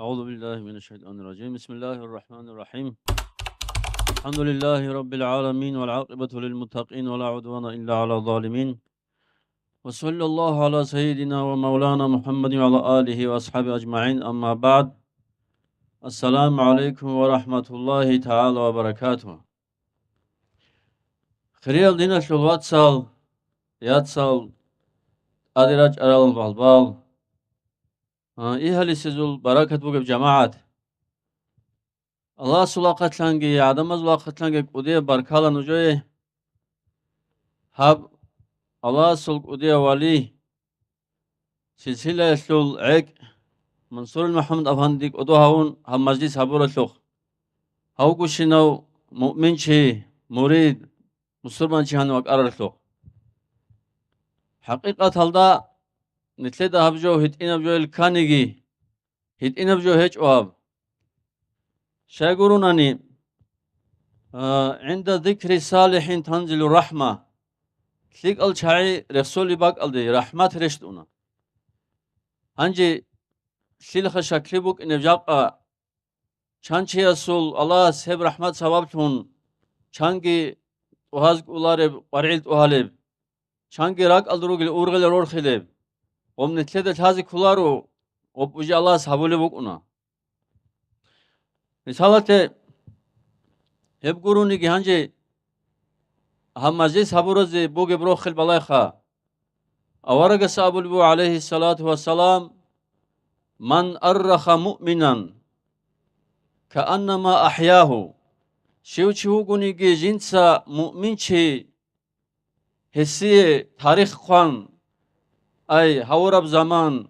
أعوذ بالله من الشيطان الرجيم. بسم الله الرحمن الرحيم. الحمد لله رب العالمين والعاقبة للمتقين ولا عدوان إلا على الظالمين. وصلى الله على سيدنا ومولانا محمد وعلى آله وأصحابه أجمعين. أما بعد، السلام عليكم ورحمة الله تعالى وبركاته. خير دينا شو واتسال ياتسال أدراج أرال بالبال. إيه لسيزول بركة بوجب جماعات. الله سلاقت لانجي عدم سلاقت لانجي قدية بركالا نجوي هاب الله سلق قدية ولي سلسلة شل عك منصور محمد أفنديك أدو هون هم مجلس هبورة شخ هاو كشينو مؤمن شي مريد مسلمان شي هنوك أرر شخ حقيقة هلدا نتلد هبجو هتين بجو الكانيجي هتين بجو هيج أواب شايقوروناني عند ذكر الصالحين تنزل الرحمة تليق الشاعي رسولي باق الدي رحمة رشتونا هنجي سلخ شكلبوك إن بجاقة چانچی اصول الله سب رحمت ثواب چون چانگی وهازق اولارب قرعیل اوهالب چانگی راک الدروگل اورغل رورخلب ومنتلد تازی کولارو وبوجي الله سابولي بوكونا مثالته هب قروني كي هنجي هم مجلس هبورزي بوغي بروخل بلايخا اورق سابول بو عليه الصلاة والسلام من أرخ مؤمنا كأنما أحياه شو قوني جي جنسا مؤمن شي هسي تاريخ خوان أي هورب زمان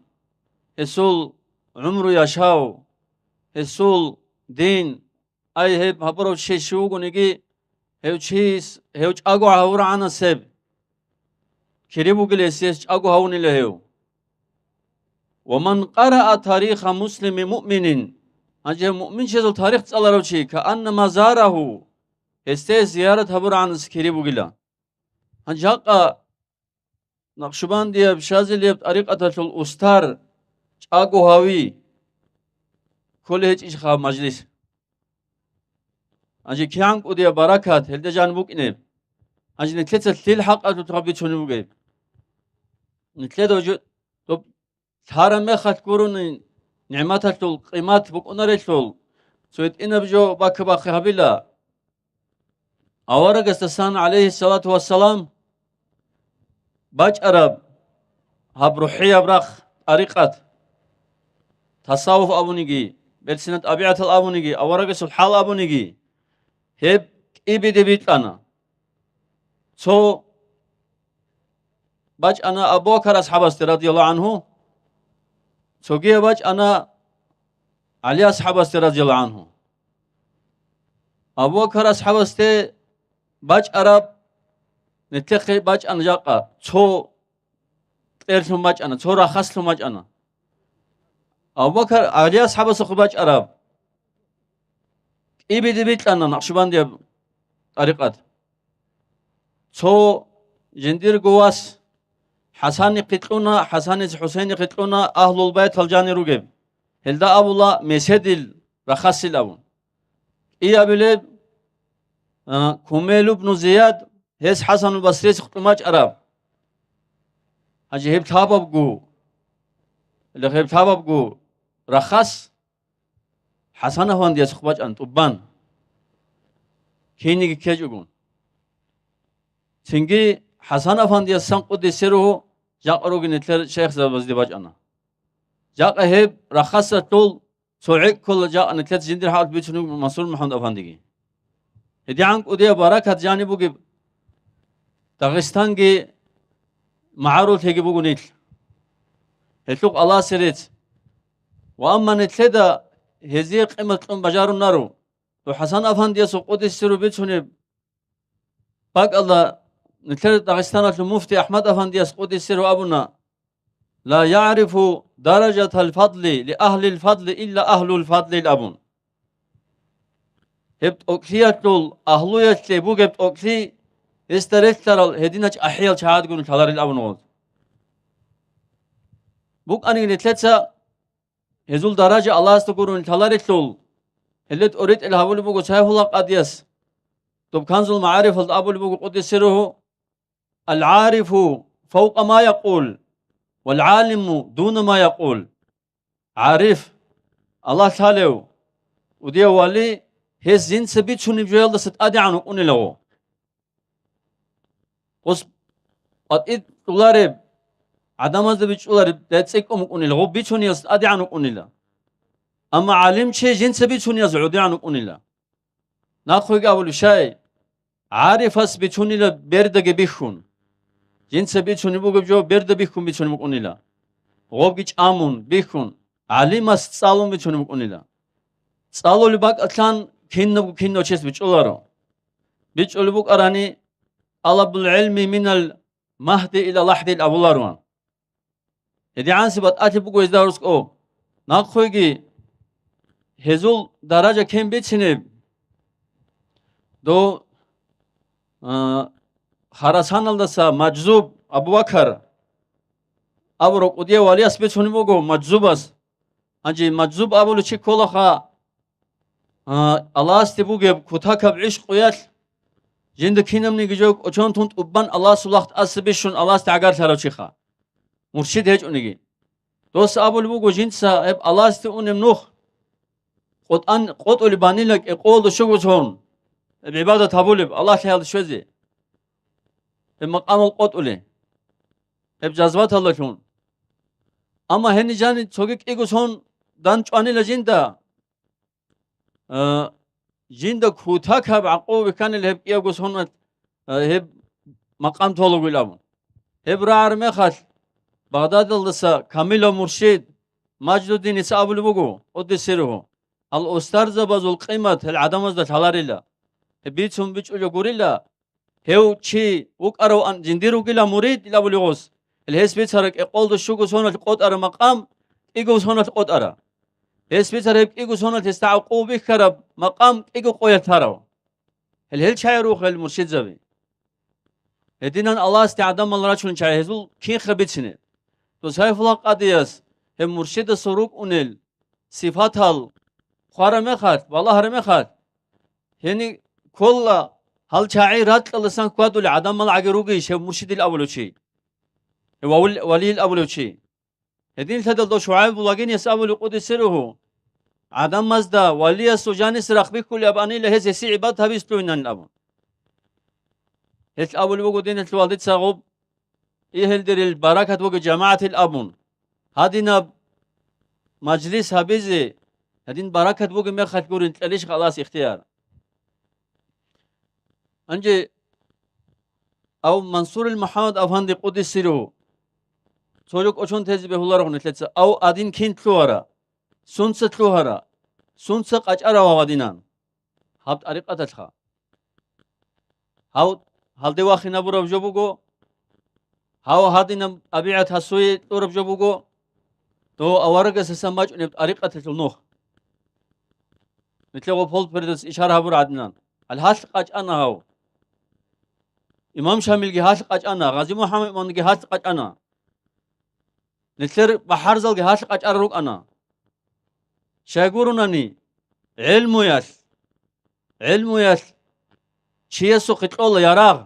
هسول عمره يشاو هسول دين أي هب هبرو شو قوني جي هو شيس هو أجو هورا عنا سب كريبو جلسيس أجو هوني لهيو ومن قرأ تاريخ مسلم مؤمن أنجه مؤمن شيء تاريخ الله روشي كأنما زاره هسته زيارة هبر عن سكريبو جلا هنجاقا نقشبان دياب شازل يب طريقة الأستار أجو هاوي كل هيج إيش خاب مجلس أنجه كيانك وديا بركات هلدا جان بوك إنب أنجه نتلت تليل حق أتو تغبي تشوني بوكيب نتلت وجود طب ثارا مخات كورون نعمتها تول قيمات بوك أناري تول سويت إنا بجو باك باقي هبلا أورق استسان عليه الصلاة والسلام باج أرب هب روحية براخ طريقات تصاوف أبونيجي بلسنة أبيعة الأبونيجي أورق سبحال أبونيجي هب إبي دبيت أنا سو باج أنا أبو بكر أصحاب رضي الله عنه سوجي باج أنا علي أصحاب رضي الله عنه أبو بكر أصحاب باج أرب نتلقي باج أنا جاقا سو تيرثم باج أنا سو راخص باج أنا أبو بكر علي أصحاب باج أرب إبي دبيت أنا نقشبان دي طريقات سو جندير قواس حسن قتلونا حسن حسين قتلونا أهل البيت الجاني رجب هلدا أبو الله مسدل رخص الأبون إيه أبلب كميل بن زياد هس حسن البصري قتلماج أراب هجي هب تابب جو اللي هب تابب جو رخص حسن هون دي سخباج أنت أبان كيني كيجون سنجي حسن أفندي السنق دي سيره جاء روج نتلر شيخ زبز دي باج أنا جاء هب رخص طول سوعك كل جاء نتلر جندر حال بيتشنو منصور محمد أفندي هدي عنك ودي بركة جانبو جب داغستان جي معروض هيجي بوجو نيل هتلوك الله سريت وأما نتلدا هزيق قيمة بجارو نارو وحسن أفندي سقوط السيرو بيتشنو باق الله نتلر داغستان المفتي أحمد أفندي سقوط السيرو أبونا لا يعرف درجة الفضل لأهل الفضل إلا أهل الفضل الأبون هبت أكلياتول أهلوية لبوك هبت أكلي استريتلر هدينج أحيال شهاد قولن تلار الأبون ولد بوك أني نتلتسا هزول درجة الله استقرون تلاريتلول هلت أريد الهابول بوجو سايف الله قديس طب كنز المعارف الأبول بوجو قدس سره العارف فوق ما يقول والعالم دون ما يقول عارف الله تعالى ودي والي هز زين سبيت شو نبجي الله ستأدي عنه قوني له وس قد طلارب عدم هذا بيجولار تسيك قوني له بيشون يستأدي عنه قوني له أما عالم شيء زين سبيت شو يزعودي عنه قوني له ناخذ أول شيء عارف هس بيشوني له بردق بيخون زين سبيت شو نبغى بجو برد بيخون بيشون قوني له غوب جيش آمون بيخون عالم هس صالون بيشون قوني له صالو لباك أتلان كينو چیز بيجولارو بيجول بوك أراني طلب العلم من المهد إلى لحد الأبولاروان هدي عن سبات أتي بوك ويزدارسك أو ناخويجي هزول درجة كم بيتشنب دو خراسان الدسا مجذوب أبو بكر أبو رقودية والياس بيتشوني بوكو مجذوبس أنجي مجذوب أبو لشي كولخا الله استبوغيب كتاكب عشق ويال جند كينم نيجيجوك أجون تونت أبان الله سلاخت أسبيشون الله استعجار تلو شيخا مرشد هيج أنيجي دوس أبو لبوغو جنسا هب الله استونم نوخ قد أولي باني لك إقول شو جون بعبادة تابولب الله تعالى شوزي بمقام القد أولي هب جذبات الله شون أما هني جاني توجيك إيجو شون دانش أني لجندا جندا كوتاك هب عقوب كان اللي هب إيجو شون هب مقام تولو قلابون هب رار مخال بغداد اللسا كاميلو مرشد ماجد الدين إسابو لبوغو قد سيره الأستاذ بازو القيمة العدم أزدت هلاريلا بيتهم بيجولو غوريلا هيو تشي وقارو أن جنديرو كلا مريد إلا بلغوس الهيس بيتسارك إقول دو شوكو سونة قد أرى مقام إيقو سونة قد أرى هيس بيتسارك إيقو سونة تستعقو بكرب مقام إيقو قوية تارو الهيل شايروخ المرشد زبي هدينا الله استعدام الله رجل شاي هزول كين خبيتشني تو سايف الله قديس هم مرشد سروق أنيل صفات هال خارم خات والله هرم خات يعني كل هل شاعر رات لسان قادو لعدم العجروجي شيء مرشد الأول شيء ولي الأول شيء هدين تدل دو شعيب ولاجين يسأل قدس سره عدم مزدا ولي السجانس رخبي كل أباني لهز سي عباد هبيستوين الأبو هت أول وجود دين الوالد ساقب يهلدر البركة وجود جماعة الأبون هادينا مجلس هبيزي هدين بركة وجود ما خدقورين ليش خلاص اختيار أنجي أو منصور المحمد أفندي قدس سيرو سولوك أشون تهزي بهولار هنتلتس أو أدين كين تلوهرا سونس تلوهرا سونس قجارا وغادينان هابت أريق أتلخا هاو هل دي واخي نبورب جبوغو هاو هادين أبيعت هسوي تورب جبوغو تو أورق سسماج ونبت أريق أتلنوخ مثل وفول فردس إشارة هبور عدنان الهاش قجانا هاو إمام شامل جهاز قجانا غازي محمد من جهاز قجانا نتلر بحر زل جهاز قجار روك أنا شايقورونني علم ياس شيء سوق الله يراغ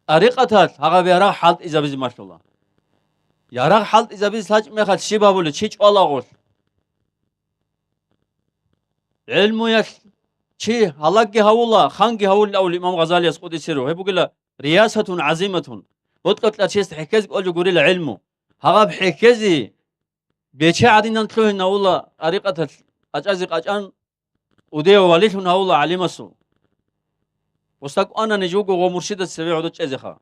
أريقتات هذا بيراغ حالت إذا بيز ما شاء الله يراغ حالت إذا بيز هاج مخال شيبا بقول شيء الله قول علم ياس شيء هلاك هؤلاء خانج هؤلاء أو الإمام غزالي يسقط يسيره هي بقول رياسة عظيمة وتقول لا شيء حكاز قول يقول له علمه هذا بحكازي بيشاء عدين نطلعه إن الله أريقة أجازق أجان وديه وليه إن الله علم السو وستك أنا نجوق ومرشد السبيع ودش أزخا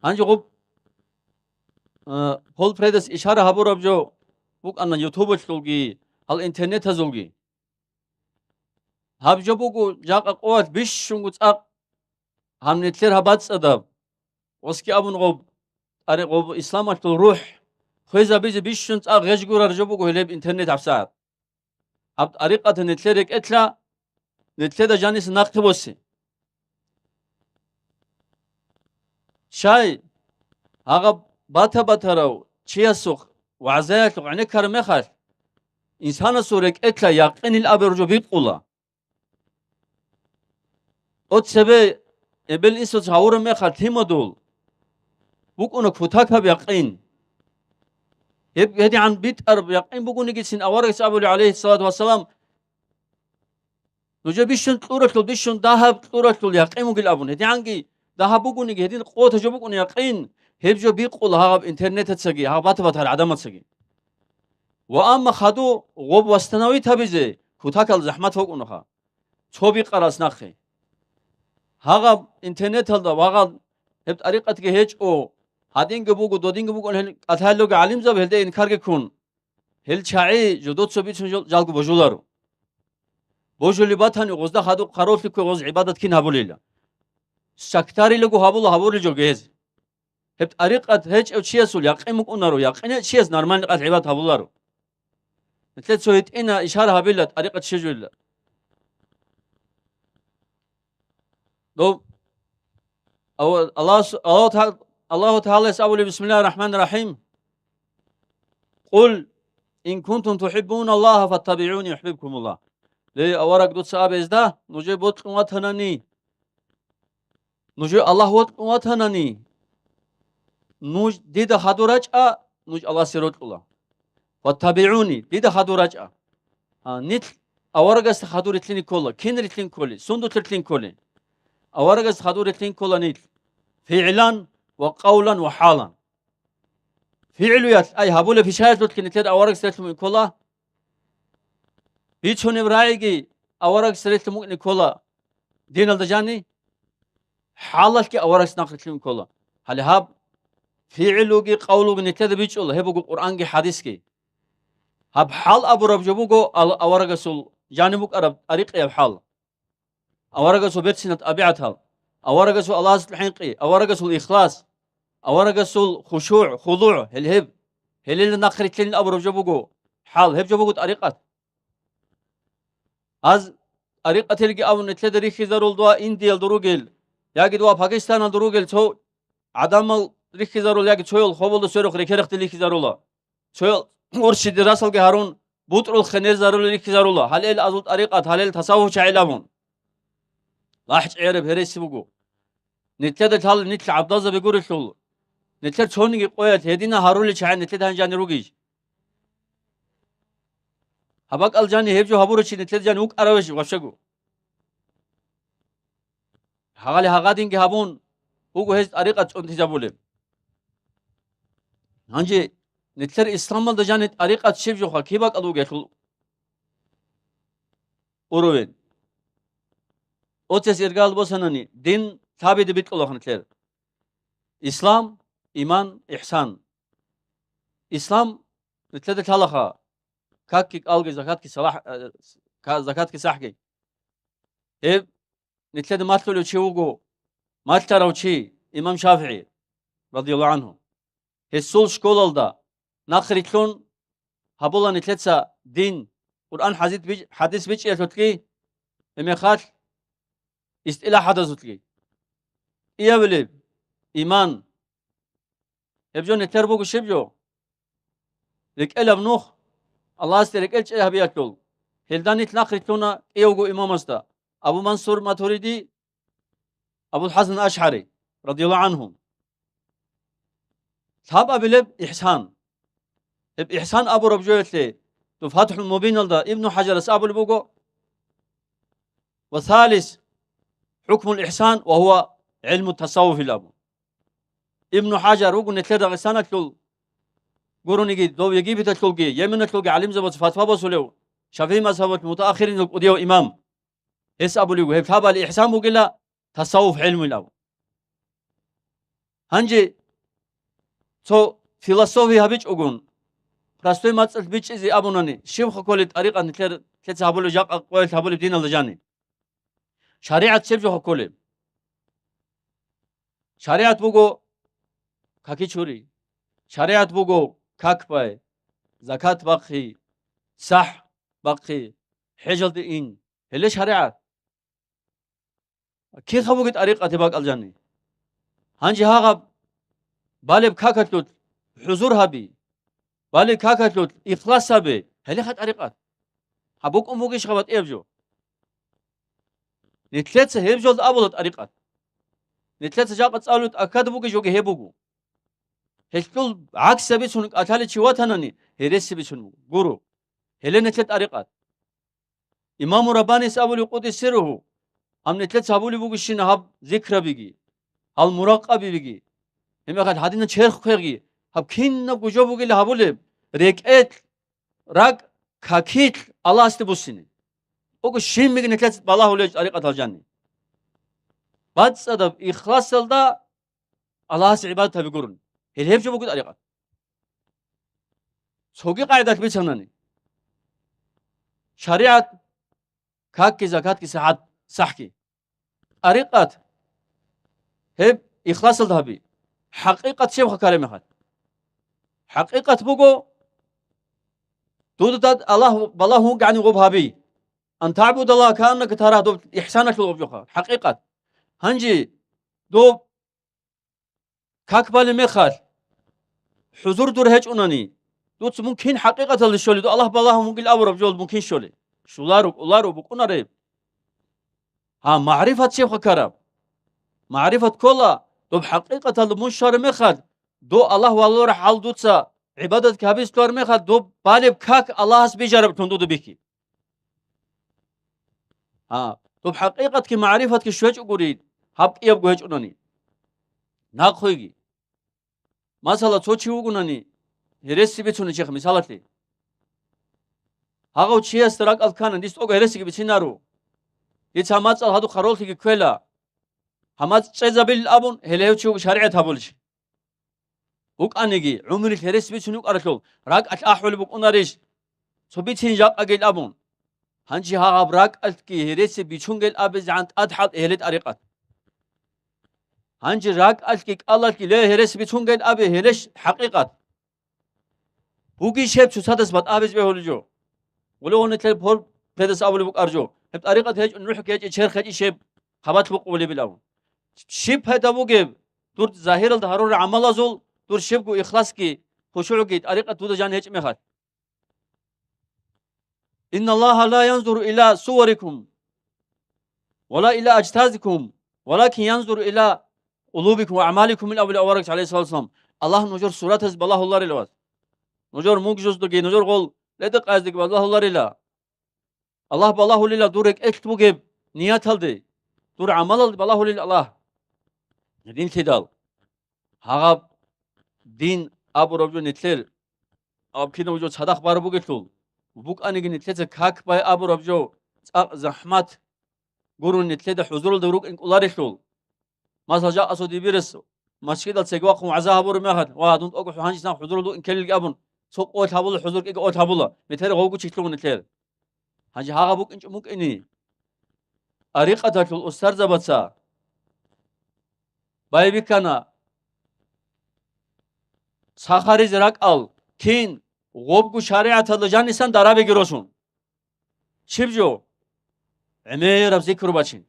هنجي غب هول فريدس إشارة هبور أبجو بوك أنا يوتيوب تلقي هل إنترنت هزوجي هاب جبوكو جاك قوات بيش شنقط أق هم نتلر هبات أدب وسكي أبون غب أري غب إسلام أشتو روح خويزا بيش شنقط أق غجقور أرجبوكو هلب إنترنت عبسات هاب طريقة نتلرك إتلا نتلر جانيس ناقبوسي شاي هاغب باتا باتراو چیاسوخ وعزایت لغنه کرمه خال انسان سورك اتلا يقين الابرجو بيقولا ات سبه ابل انسو تشاور مخال تيمدول بوكونك فتاك بيقين هدي عن بيت ارب يقين بوكونك سين اورك ابو عليه الصلاه والسلام نجا بيشن طورتل بيشن دهب طورتل يقين مقل ابون هدي عنكي دهب بوكونك هدي قوت جو بوكون يقين هبجو بيقول ها انترنت تسقي ها بات عدم تسقي واما خدو غوب واستنوي تبيزه فتاك الزحمه فوقونها صوبي قراس نخي هاغا انترنت هلدا واغا هب طريقتك هيج او هادين بوغو دودين بوغو اتهالوغ علم زب هلده انكار كون هل چاي جودوت سوبي جالغو بوجولارو بوجولي باتاني غزدا خادو قروف كو غز عبادت كين هابوليلا سكتاري لغو هابول هابول جوگيز هب طريقت هيج او چيسول يقيم كونارو يقين چيس نورمال قات عبادت هابولارو مثل سويت انا اشاره هابيلا طريقه شجول دو أو الله تعالى يسأل بسم الله الرحمن الرحيم قل إن كنتم تحبون الله فاتبعوني يحببكم الله لي أورك دوت سأب إزدا نجي بوت واتهناني نجي الله واتهناني نج ديدا خدوراج نج الله سيروت الله فاتبعوني ديدا خدوراج نت أورك است خدور تلين كولا كين رتلين كولي سندو تلين كولي أورك است خدور تلين كولا نت فعلا وقولا وحالا فعليات أي هابوله في شاهد لطكن تلاد أورق سرت من كولا بيتشوني برايجي أورق سرت من كولا دين الدجاني حالك أورق سناقت من كولا هل هاب فعلوجي قولوجي نتلاد بيتشول هبوجو قرآن جي حديث كي هاب حال أبو رب جبوجو أورق سول جانبوك أرب طريق يا حال أورق سول بيتسنت أبيعتها أورق سول الله الحقيقي أورق سول إخلاص أورق سول خشوع خضوع الهب هل اللي نقرت لين أبو جبوجو حال هب جبوجو طريقة از طريقة تلقي أو نتلد ريخي زرول دوا إنديا دروجل ياجي دوا باكستان دروجل تو عدم ريخي زرول ياجي شويل خبول سيرخ ريخرخت ريخي زرولا شويل ورشد راسل هارون بوترول خنير زرول ريخي زرولا هل أزول طريقة هل تصوف شعيلامون لاحج عرب هريس بوجو نتلد هل نتل عبد الله بيقول شول نتلد شوني قويت هدينا هارون اللي شعين نتلد هنجاني روجيج هباك الجاني هيبجو هبورو شي نتلد جاني وك أروش وشجو هغالي هغادين هابون وكو هيز طريقة انتجابولي هنجي نتلر إسلام ده جاني طريقة شيبجو خا كيباك ألوجي خل أوروين أوتس إرجال بوسناني دين تابع دبيت الله نتلر إسلام إيمان إحسان إسلام نتلر تلاخا كاكي ألقي زكاة كي صلاح زكاة كي صحكي إيه نتلد ماتلو تشيوغو ماتلو تشي إمام شافعي رضي الله عنه هسول شكول دا نخريتلون هبولا نتلدسا دين قرآن حديث بيج يتوتكي إميخات استإلا حدثوتكي إيا بليب إيمان يبجو نتربوغو شبجو لك إلا بنوخ الله استرك إلش إيه بياتلول هلداني تنخريتلونا إيوغو إمام استا أبو منصور ماتوريدي أبو الحسن الأشعري رضي الله عنهم ثاب أبلب إحسان إحسان أبو ربجويتلي تفتح المبين لدا ابن حجر أبو البوغو وثالث حكم الإحسان وهو علم التصوف الأبو ابن حجر وقو نتلد غسانة لول قروني دو يجيب تلقي يمن تلقي علم زبط فتوى بسولو شافعي مذهب متأخرين القديو إمام هس أبو ليغو هب ثابا الإحسان بقلا تصوف علم الأول هنجي تو فيلسوفي هبيج أقول راستوي ما تصل بيج إزي أبوناني شيم خكولي طريقة نتلر تابولو جاق أقوال تابولو بدين اللجاني شريعة شيبجو خكولي شريعة بوغو كاكي چوري شريعة بوغو كاك باي زكاة باقي صح باقي حجل دين هل شريعة كي خبوغت طريقة تباق الجاني هنجي هاغب بالب كاكتلوت حضور هبي بالي كاكاتلو إخلاص هبي هلي خد طريقات هبوك أموكيش خبط إيبجو نتلاتة هيبجو أبو طريقات نتلاتة جاقت سألوت أكاد بوكي جوكي هيبوكو هشكل عكس بيسون أتالي شواتناني هيرس بيسون غورو هلي نتلت طريقات إمام رباني سأبولي قد سره هم نتلت سأبولي بوكي شنهاب ذكر بيجي المراقبة بيجي هم قد هادينا شرخ خيري هب كين بوجو بوكي لهابولي ريكت راك كاكيت الله استبوسيني اوكو شين ميغ نتلت بالله ولي طريقة الجنة بعد صدب إخلاص الدا الله عبادته بيقولون هل هيف جبوك طريقة سوقي قاعدة بيسمناني شريعة كاكي زكاة كي ساعات صحكي طريقة هيب إخلاص الذهبي حقيقة شيء كلمة خد حقيقة بوجو دودت الله بالله هو قاعد يغوب هابي أن تعبد الله كأنك تراه دو إحسانك لغوب حقيقة هنجي دو كاك بالي مخال حضور دور هيج أناني دوت ممكن حقيقة اللي شولي دو الله بالله ممكن الأمر بجول ممكن شولي شولارو بكون ريب ها معرفة شيء كرام معرفة كلها دو بحقيقة المنشر مخال دو الله والله رح حال دوتسا عبادة كابيس تور مخال دو بالي بكاك الله هس بيجرب تندو بيكي ها دو بحقيقة كي معرفة كي شويج أقولي هب يبقى هيج أناني ناقويجي مثلا توشي وقناني هرسي بيتوني شيخ مثالتي هاغو تشي استراك الكان ديست اوغ هرسي بيتينارو يتا ماصل هادو خرولتي كويلا همات تشيزابيل ابون هليوچو شريعه هابولش وق انيغي عمري هرسي بيتوني قرتو راك احول بق اوناريش سوبيتين جاق اجيل ابون هانجي هاغ براك الكي هرسي بيچونگل ابز عند ادحط هلت طريقه هانجي راك الكي الله كي له هرسي بيچونگل ابي هلش حقيقه بوغي شيب شو سادس بات ابز بهولجو ولو نتل بول بدس أول بوك أرجو هب طريقة هيج نروح كيج شير خيج شيب خبات بوك ولي بلاو شيب هذا بوك دور ظاهر الظهور عمل أزول دور شيب كو إخلاص كي خشوع كي طريقة تودا جان هيج مخات إن الله لا ينظر إلى صوركم ولا إلى أجسادكم ولكن ينظر إلى قلوبكم وأعمالكم من أول أورك عليه الصلاة والسلام الله نجور سورة حزب الله الله رلوات نجور موك جوز دقي نجور قول لدق أزدق الله الله رلا الله بالله لله دورك اكتبو جيب نيات هالدي دور عمل بالله لله الله دين كدال هاغب دين أبو ربجو نتلر أب كنا وجود صدق باربو قتل بوك أنا جن نتلر كاك باي أبو ربجو زحمت قرون نتلر حضور الدروك إنك الله رشول ما سجى أصدي بيرس مسجد السجواق وعزاه أبو رميهات وادون أقول حانش نام حضور الدو إن كل الجابون سوق أوت هابول حضور كي أوت هابولا مثل غوجو تشتلون نتلر هاجي هاغا بوك إنش موك إني أريقة الأستاذ زبطة باي بكنا سخاري زراك أل كين غوبكو شريعة اللجان نسان دارابي جروسون شبجو عمير بذكر باشين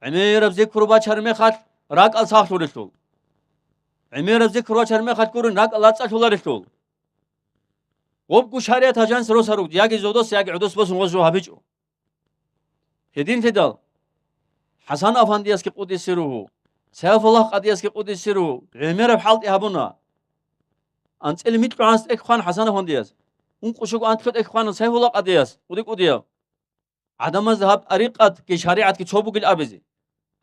عمير بذكر باشر مخات راك أل ساخ لوريتول عمير بذكر باشر مخات كورن راك الله تسال لوريتول غوبكو شريعة هجان سرو سرو ياكي زودوس ياكي عدوس بسون وزو هابيجو هدين تدال حسن أفندياس كي قدس سروه سيف الله قدياس كي قدس سروه عمير بحالت إهابونا أنت اللي ميت بعانس إخوان حسن أفندياس قشوق أنت خد إخوان سيف الله قدياس وديك وديا عدم الذهاب أريقة كي شريعة كي تشوبوك الأبزي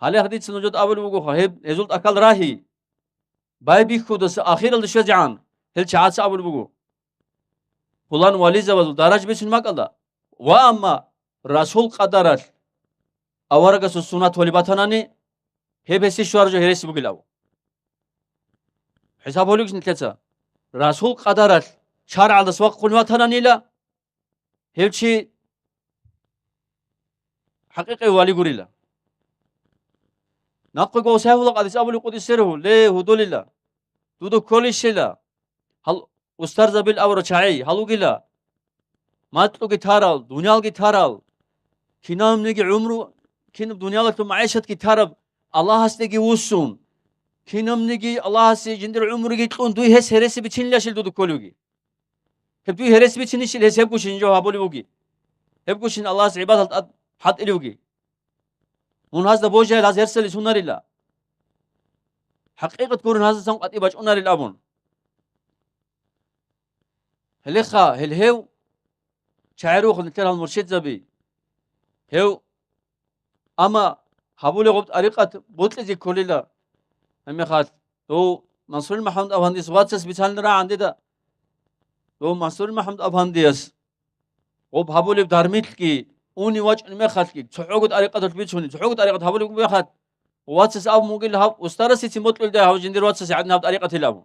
هل يخديت سنوجد أول وقوخه هيب هزولت أكل راهي باي بيخودس أخير اللي شجعان هل شعات أول وقوخ فلان ولي زوال درج بيسن ما قال وأما رسول قدرت أورجس السنة ولباتناني هي بس شوارجو هرس بقلاو حساب هوليكش نتلسا رسول قدرت شرع على سواق قنواتناني لا هيلشي حقيقي والي قريلا نقول قوسه الله قديس أبو القدس سره ليه هدول الله دودو كل شيء لا هل أسترز بالأورا شعي هلو قلا ما تلو جتارال دنيا الجتارال كنام نيجي عمره كن دنيا لك معيشة جتارب الله هستيجي وسون Kinamnigi Allah si jindir umru git on duy hes heresi biçin yaşil duduk kolugi. Hep duy heresi biçin işil hes hep kuşin jo haboli bugi. Hep kuşin Allah si ibadat hat ilugi. Un hazda boja el hazer seli sunarilla. Hakikat kurun hazda san qat ibaç onarilla abun. Helikha hel hev şairu khul tel al murşid zabi. Hev ama haboli gobt ariqat botlezi kolilla. Hem khat to Mansur Mahmud Afandis WhatsApp biçanlara andi da तो मंसूर महमूद अफंदियस वो भाबुल धार्मिक की उन्हीं वाच में खात की छुगुत अरिकत बिछुनी छुगुत अरिकत भाबुल में खात वाच अब मुगिल हाब उस्तारा से सिमत ले हाउ जिंदर वाच से आदना अरिकत हिलाबो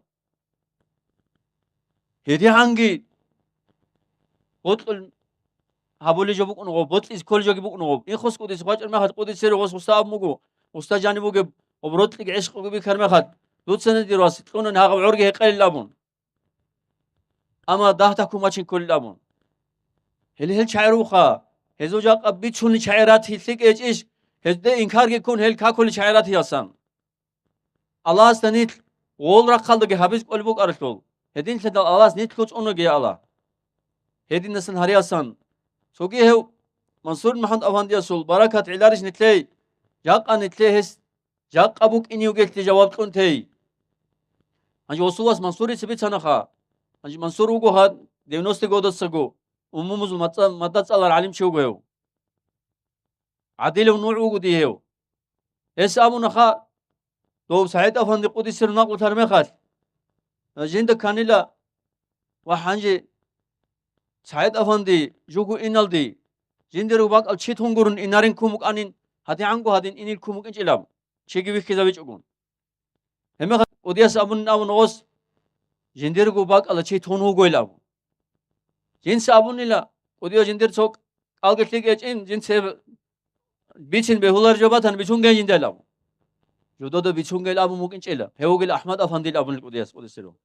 हेदी हांगी बोतल हाबुल जो बुक नो बोतल इस खोल जो की बुक नो इन खुश को दिस वाच में खात को दिस से रोस उस्ताब मुगो उस्ता जानी मुगे وبروت لك عشق وبي كرمخات دوت سنه دي راس تكون انها عرقه قليل لابون اما دهتكم ماشين كل لابون هل شعروخا هزوجا قبي شون شعيرات هيك ايش هزده انكار يكون هل كل شعيرات ياسان الله استنيت وول رقالدغي حبيس قلبوك ارتول هدين سد الله نيت كوچ اونغي الله هدين نسن هرياسان سوغي هو منصور محمد افندي سول بركات علارش نتلي ياقا نتلي هس جاق ابوك انيو قلت جواب كنتي انجي وصواس منصوري سبيت سنخا انجي منصور وغو هاد ديونوستي غودت سغو امومز مدد صلار علم شوغو عادل ونوع وغو ديهو اس ابو نخا تو سعيد افندي قدي سر نقل ترمخات جند كانيلا وحنجي سعيد افندي جوغو انالدي جندرو باق الشي تونغورن انارين كومك انين هادي عنغو هادين انيل كومك انجلام شيغي ويكي زاويچوغون هما اودياس ابون ابون اوس جندرغو باق الشي تونو غويلاب جنس ابونيلا اوديو جندر سوك algıtlık için cinse biçin behular jobatan biçun gen jindela jodo do biçun gel abu mukin çela hewgel ahmad afandil abun odiyas odisero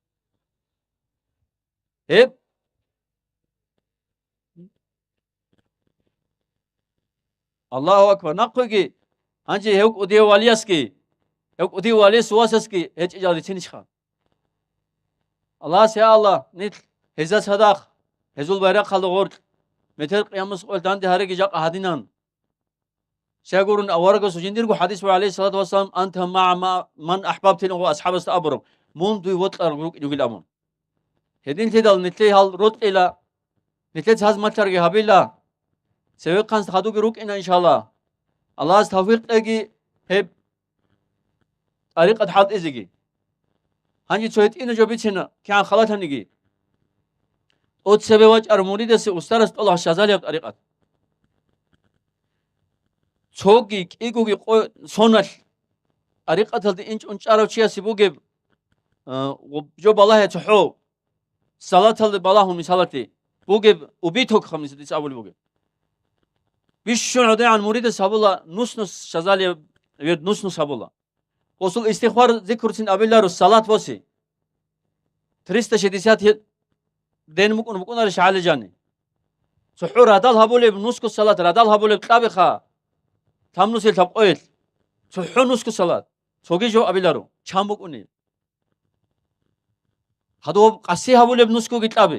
hep Allahu akbar naqgi anji hewk odiyo waliyas ki hewk odiyo wali suwasas ki hiç icazı için çıkar Allah ya Allah nit heza sadak hezul bayrak kaldı gord metel kıyamus oldan di hare gijak hadinan شاغورن اورغو سجنديرغو حديث عليه الصلاه والسلام انت مع من احببت واصحاب استبرم مون دو وطر غروك يغلامون هدين تدال نتلي هال روت الى نتلي هاز ماترغي هابيلا سوي كان خدو غروك ان شاء الله الله توفيق دغي هب طريقه حد ازغي هانجي سويت ان جو بيچنا كان خلاتنيغي اوت سبواج ار مريدس استرس الله شازاليا طريقه 초기 끼국이 손을 아리까탈 인치 운짜로 치아시 보게 저 발라해 저호 살라탈 발라후 미살라티 보게 우비톡 하면서 디사블 보게 비슈나데 안 무리드 사불라 누스누스 샤잘리 왜 누스누스 사불라 오sul istiğfar zikrsin abillaru salat bosi 360 den mukun mukunar şale jani suhur adal habule nusku salat adal habule qabixa tamnusil tabqoil suhunusku salat sogijo abilaru chamukuni hado qasi habule nusku gitlabi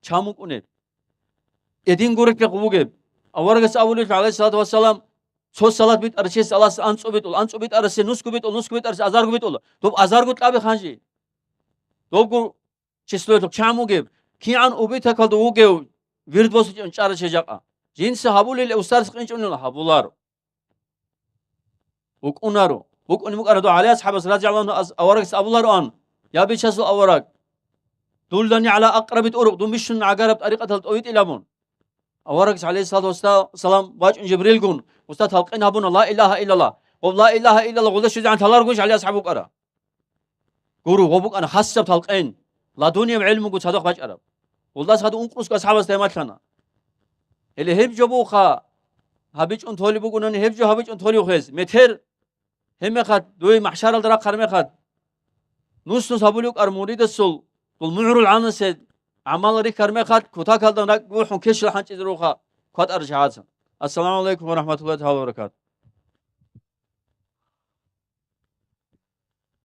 chamukuni edin goreke qubuge awargas abule alayhi salatu wassalam so salat bit arches alas ansobit arse nusku bit arse azar bit ol tob azar gutlabi khanji tob chislo tok chamuge ki an ubita kaldo uge wird bos chara chejaqa jins habule ustar qinchunul habular وكونارو وكون مقرضو على اصحاب رضي الله عنه اورق ابولار ان يا بيشاسو اورق دولدني على اقرب طرق دمشن عقرب طريقه الطويت الامون اورق عليه الصلاه والسلام باج جبريل قون استاذ حلقين ابون لا اله الا الله ولا اله الا الله ولا شجاع تلار قوش على اصحابه قرا قرو وبك انا حسب حلقين لا دنيا بعلم قو صدق باج عرب والله صدق انقص اصحاب استماتنا اللي هب جبوخا هبيج ان تولي بقولن هب جو هبيج ان تولي خيز متر هم خد دوي محشر الدرا قرم خد نص صابلوك ار مريد السل والمعر العنس عمل ري كرم خد كوتا كالدن روح كش حنج روخا قد ارجعات السلام عليكم ورحمه الله وبركاته